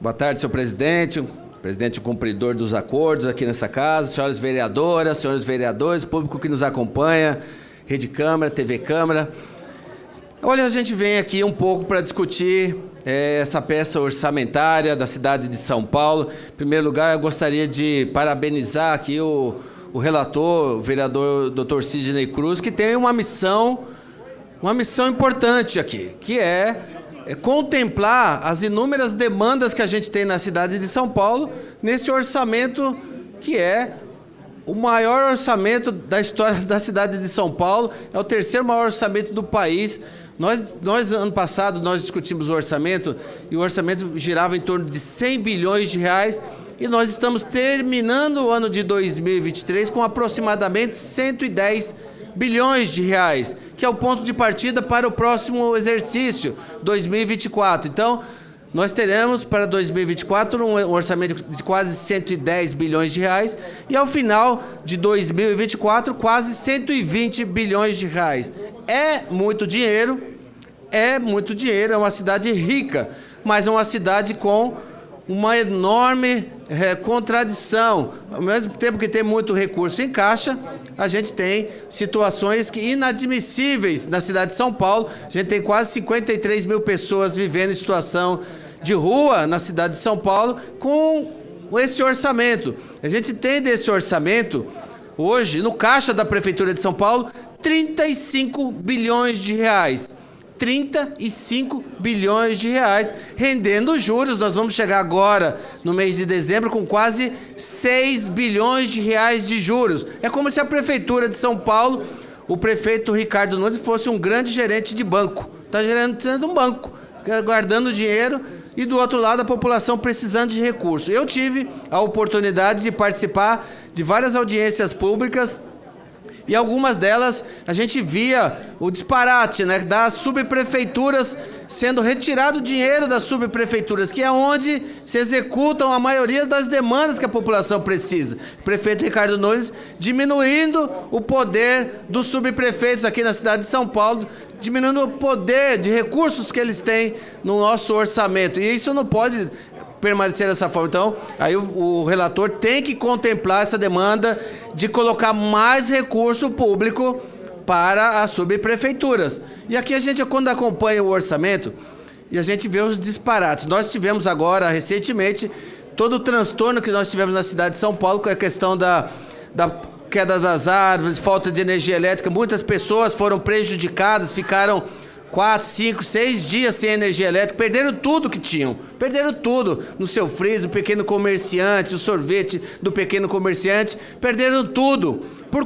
Boa tarde, senhor presidente, presidente cumpridor dos acordos aqui nessa casa, senhoras vereadoras, senhores vereadores, público que nos acompanha, Rede Câmara, TV Câmara. Olha, a gente vem aqui um pouco para discutir essa peça orçamentária da cidade de São Paulo. Em primeiro lugar, eu gostaria de parabenizar aqui o relator, o vereador Dr. Sidney Cruz, que tem uma missão importante aqui, que é contemplar as inúmeras demandas que a gente tem na cidade de São Paulo, nesse orçamento que é o maior orçamento da história da cidade de São Paulo, é o terceiro maior orçamento do país. Nós ano passado, nós discutimos o orçamento, e o orçamento girava em torno de 100 bilhões de reais, e nós estamos terminando o ano de 2023 com aproximadamente 110 bilhões de reais, que é o ponto de partida para o próximo exercício, 2024. Então, nós teremos para 2024 um orçamento de quase 110 bilhões de reais e ao final de 2024 quase 120 bilhões de reais. É muito dinheiro, é uma cidade rica, mas é uma cidade com uma enorme contradição. Ao mesmo tempo que tem muito recurso em caixa, a gente tem situações inadmissíveis na cidade de São Paulo. A gente tem quase 53 mil pessoas vivendo em situação de rua na cidade de São Paulo com esse orçamento. A gente tem desse orçamento, hoje, no caixa da Prefeitura de São Paulo, 35 bilhões de reais. 35 bilhões de reais, rendendo juros. Nós vamos chegar agora, no mês de dezembro, com quase 6 bilhões de reais de juros. É como se a Prefeitura de São Paulo, o prefeito Ricardo Nunes, fosse um grande gerente de banco. Está gerando um banco, guardando dinheiro, e do outro lado a população precisando de recursos. Eu tive a oportunidade de participar de várias audiências públicas, e algumas delas a gente via o disparate, né, das subprefeituras, sendo retirado dinheiro das subprefeituras, que é onde se executam a maioria das demandas que a população precisa. O prefeito Ricardo Nunes diminuindo o poder dos subprefeitos aqui na cidade de São Paulo, diminuindo o poder de recursos que eles têm no nosso orçamento. E isso não pode permanecer dessa forma. Então, aí o relator tem que contemplar essa demanda de colocar mais recurso público para as subprefeituras. E aqui a gente, quando acompanha o orçamento, e a gente vê os disparates. Nós tivemos agora, recentemente, todo o transtorno que nós tivemos na cidade de São Paulo, com a questão da queda das árvores, falta de energia elétrica. Muitas pessoas foram prejudicadas, ficaram 4, 5, 6 dias sem energia elétrica, perderam tudo que tinham, perderam tudo, no seu freezer, o pequeno comerciante, o sorvete do pequeno comerciante, perderam tudo, por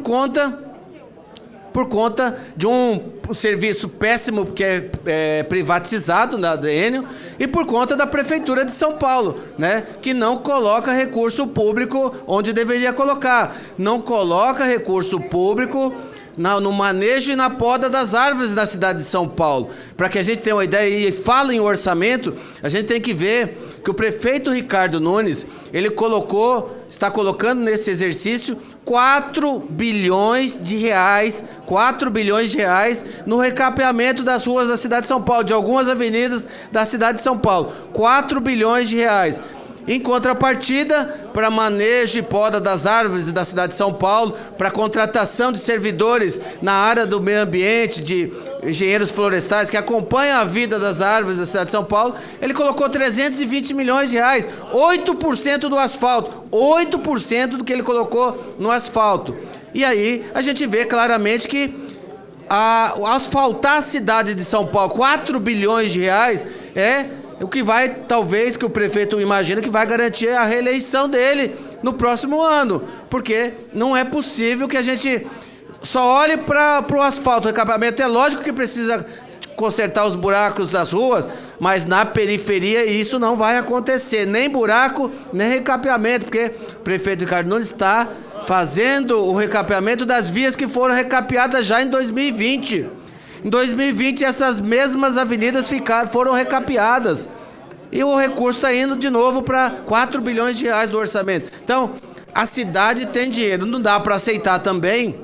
conta de um serviço péssimo que é privatizado na Enel, e por conta da Prefeitura de São Paulo, né, que não coloca recurso público onde deveria colocar, não coloca recurso público no manejo e na poda das árvores da cidade de São Paulo. Para que a gente tenha uma ideia e fala em orçamento, a gente tem que ver que o prefeito Ricardo Nunes, ele está colocando nesse exercício 4 bilhões de reais no recapeamento das ruas da cidade de São Paulo, de algumas avenidas da cidade de São Paulo. 4 bilhões de reais. Em contrapartida, para manejo e poda das árvores da cidade de São Paulo, para contratação de servidores na área do meio ambiente, de engenheiros florestais que acompanham a vida das árvores da cidade de São Paulo, ele colocou 320 milhões de reais, 8% do asfalto, 8% do que ele colocou no asfalto. E aí a gente vê claramente que asfaltar a cidade de São Paulo, 4 bilhões de reais, é o que vai, talvez, que o prefeito imagina que vai garantir a reeleição dele no próximo ano. Porque não é possível que a gente só olhe para o asfalto, o recapeamento. É lógico que precisa consertar os buracos das ruas, mas na periferia isso não vai acontecer. Nem buraco, nem recapeamento, porque o prefeito Ricardo Nunes está fazendo o recapeamento das vias que foram recapeadas já em 2020. Em 2020, essas mesmas avenidas foram recapeadas. E o recurso está indo de novo para 4 bilhões de reais do orçamento. Então, a cidade tem dinheiro. Não dá para aceitar também,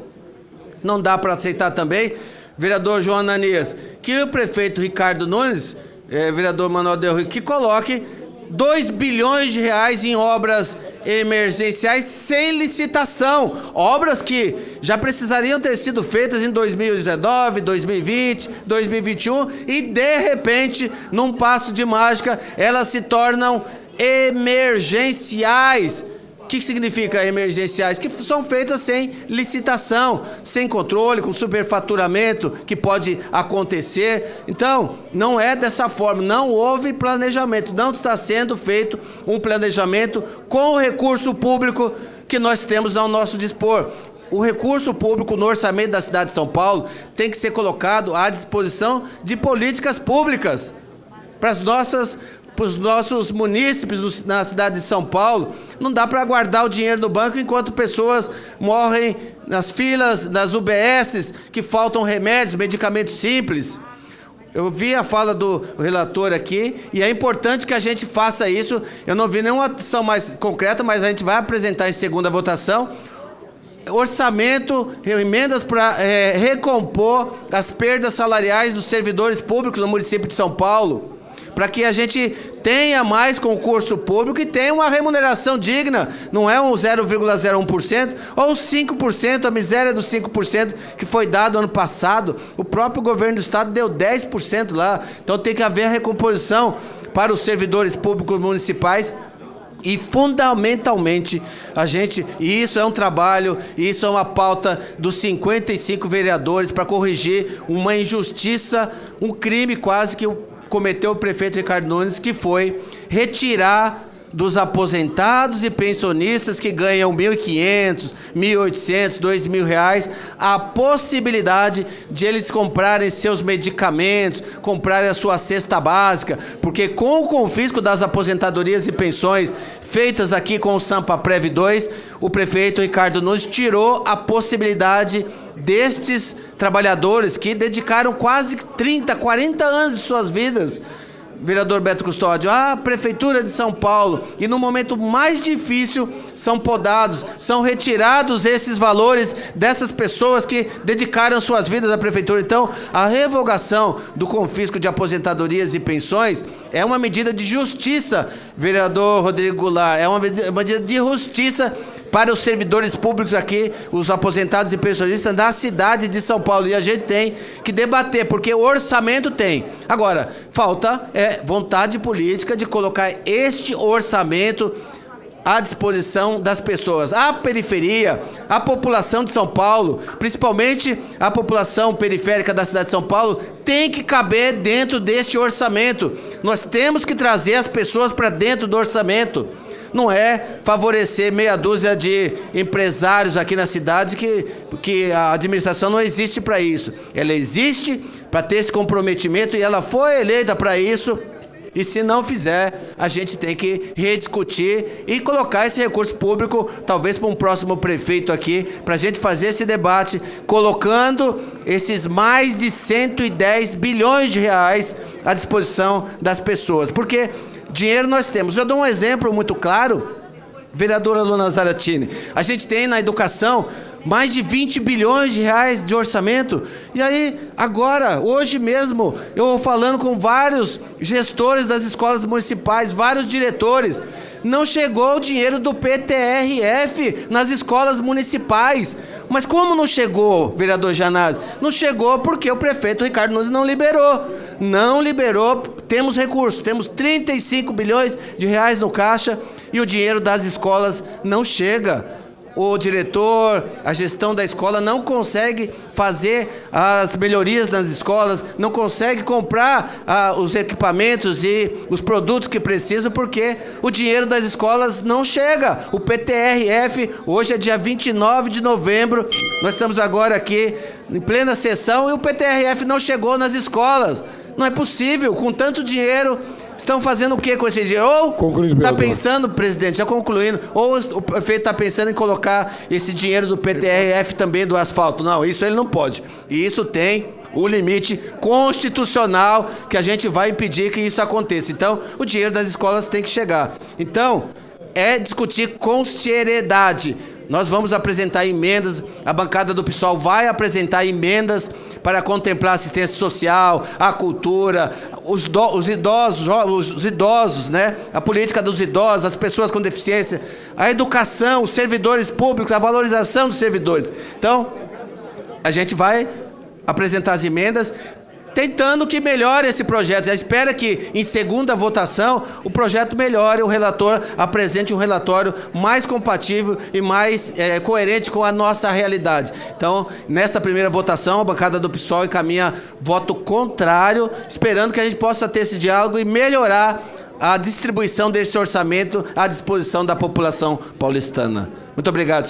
vereador João Ananias, que o prefeito Ricardo Nunes, vereador Manuel Del Rio, que coloque 2 bilhões de reais em obras emergenciais sem licitação. Obras que já precisariam ter sido feitas em 2019, 2020, 2021 e, de repente, num passo de mágica, elas se tornam emergenciais. O que significa emergenciais? Que são feitas sem licitação, sem controle, com superfaturamento que pode acontecer. Então, não é dessa forma, não houve planejamento, não está sendo feito um planejamento com o recurso público que nós temos ao nosso dispor. O recurso público no orçamento da cidade de São Paulo tem que ser colocado à disposição de políticas públicas para os nossos munícipes na cidade de São Paulo. Não dá para guardar o dinheiro no banco enquanto pessoas morrem nas filas, nas UBSs, que faltam remédios, medicamentos simples. Eu vi a fala do relator aqui e é importante que a gente faça isso. Eu não vi nenhuma ação mais concreta, mas a gente vai apresentar em segunda votação orçamento, emendas para recompor as perdas salariais dos servidores públicos no município de São Paulo, para que a gente tenha mais concurso público e tenha uma remuneração digna, não é um 0,01% ou 5%, a miséria dos 5% que foi dado ano passado. O próprio governo do estado deu 10% lá, então tem que haver a recomposição para os servidores públicos municipais. E fundamentalmente e isso é um trabalho, isso é uma pauta dos 55 vereadores para corrigir uma injustiça, um crime quase que cometeu o prefeito Ricardo Nunes, que foi retirar dos aposentados e pensionistas que ganham R$1.500, R$1.800, R$2.000, a possibilidade de eles comprarem seus medicamentos, comprarem a sua cesta básica, porque com o confisco das aposentadorias e pensões feitas aqui com o Sampaprev 2, o prefeito Ricardo Nunes tirou a possibilidade destes trabalhadores que dedicaram quase 30, 40 anos de suas vidas, vereador Beto Custódio, a Prefeitura de São Paulo, e no momento mais difícil são podados, são retirados esses valores dessas pessoas que dedicaram suas vidas à Prefeitura. Então, a revogação do confisco de aposentadorias e pensões é uma medida de justiça, vereador Rodrigo Goulart, é uma medida de justiça para os servidores públicos aqui, os aposentados e pensionistas da cidade de São Paulo. E a gente tem que debater, porque o orçamento tem. Agora, falta vontade política de colocar este orçamento à disposição das pessoas. A periferia, a população de São Paulo, principalmente a população periférica da cidade de São Paulo, tem que caber dentro deste orçamento. Nós temos que trazer as pessoas para dentro do orçamento. Não é favorecer meia dúzia de empresários aqui na cidade, que a administração não existe para isso. Ela existe para ter esse comprometimento e ela foi eleita para isso. E se não fizer, a gente tem que rediscutir e colocar esse recurso público, talvez para um próximo prefeito aqui, para a gente fazer esse debate, colocando esses mais de 110 bilhões de reais à disposição das pessoas. Porque dinheiro nós temos. Eu dou um exemplo muito claro, vereadora Luna Zaratini. A gente tem na educação mais de 20 bilhões de reais de orçamento. E aí, agora, hoje mesmo, eu vou falando com vários gestores das escolas municipais, vários diretores. Não chegou o dinheiro do PTRF nas escolas municipais. Mas como não chegou, vereador Janazzi? Não chegou porque o prefeito Ricardo Nunes não liberou. Não liberou, temos recursos, temos 35 bilhões de reais no caixa e o dinheiro das escolas não chega. O diretor, a gestão da escola não consegue fazer as melhorias nas escolas, não consegue comprar os equipamentos e os produtos que precisam, porque o dinheiro das escolas não chega. O PTRF, hoje é dia 29 de novembro, nós estamos agora aqui em plena sessão e o PTRF não chegou nas escolas. Não é possível, com tanto dinheiro. Estão fazendo o que com esse dinheiro? Ou está pensando, presidente, já concluindo, ou o prefeito está pensando em colocar esse dinheiro do PTRF também do asfalto. Não, isso ele não pode. E isso tem o limite constitucional que a gente vai impedir que isso aconteça. Então, o dinheiro das escolas tem que chegar. Então, é discutir com seriedade. Nós vamos apresentar emendas, a bancada do PSOL vai apresentar emendas para contemplar a assistência social, a cultura, os idosos, né? A política dos idosos, as pessoas com deficiência, a educação, os servidores públicos, a valorização dos servidores. Então, a gente vai apresentar as emendas, tentando que melhore esse projeto. Já espera que, em segunda votação, o projeto melhore, o relator apresente um relatório mais compatível e mais coerente com a nossa realidade. Então, nessa primeira votação, a bancada do PSOL encaminha voto contrário, esperando que a gente possa ter esse diálogo e melhorar a distribuição desse orçamento à disposição da população paulistana. Muito obrigado, senhor presidente.